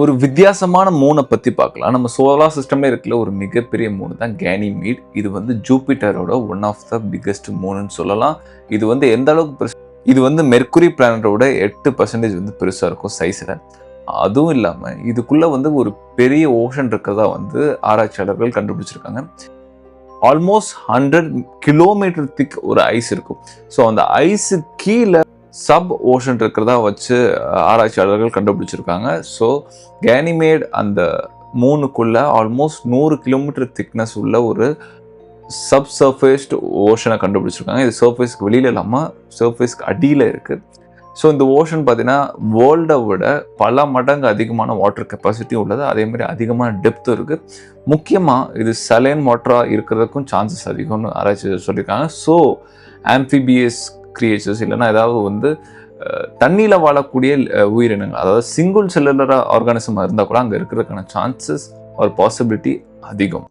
ஒரு வித்தியாசமான மூனை பத்தி பார்க்கலாம். நம்ம சோலார் சிஸ்டம்ல இருக்கிற ஒரு மிகப்பெரிய மூன் தான் கேனிமீட். இது வந்து ஜூபிட்டரோட ஒன் ஆஃப் த பிக்கெஸ்ட் மூன்னு சொல்லலாம். இது வந்து எந்த அளவுக்கு பெருசு, இது வந்து மெர்க்குரி பிளானட்டோட 8% வந்து பெருசா இருக்கும் சைஸ்ல. அதுவும் இல்லாம இதுக்குள்ள வந்து ஒரு பெரிய ஓஷன் இருக்கிறதா வந்து ஆராய்ச்சியாளர்கள் கண்டுபிடிச்சிருக்காங்க. ஆல்மோஸ்ட் 100 கிலோமீட்டர் திக் ஒரு ஐஸ் இருக்கும். ஸோ அந்த ஐஸு கீழே சப் ஓஷன் இருக்கிறதா வச்சு ஆராய்ச்சியாளர்கள் கண்டுபிடிச்சிருக்காங்க. ஸோ கேனிமேட் அந்த மூணுக்குள்ள ஆல்மோஸ்ட் 100 கிலோமீட்டர் திக்னஸ் உள்ள ஒரு சப் சர்ஃபேஸ்டு ஓஷனை கண்டுபிடிச்சிருக்காங்க. இது சர்ஃபேஸ்க்கு வெளியில் இல்லாமல் சர்ஃபேஸ்க்கு அடியில் இருக்குது. ஸோ இந்த ஓஷன் பார்த்தீங்கன்னா வேர்ல்டை விட பல மடங்கு அதிகமான வாட்டர் கெப்பாசிட்டியும் உள்ளது. அதேமாதிரி அதிகமான டெப்த்தும் இருக்குது. முக்கியமாக இது சலைன் வாட்டராக இருக்கிறதுக்கும் சான்சஸ் அதிகம்னு ஆராய்ச்சி சொல்லியிருக்காங்க. ஸோ ஆம்ஃபிபியஸ் கிரியேச்சர்ஸ் இல்லைன்னா ஏதாவது வந்து தண்ணியில் வாழக்கூடிய உயிரினங்கள், அதாவது சிங்கிள் செல்லுலர் ஆர்கானிசமாக இருந்தால் கூட அங்கே இருக்கிறதுக்கான சான்சஸ் ஒரு பாசிபிலிட்டி அதிகம்.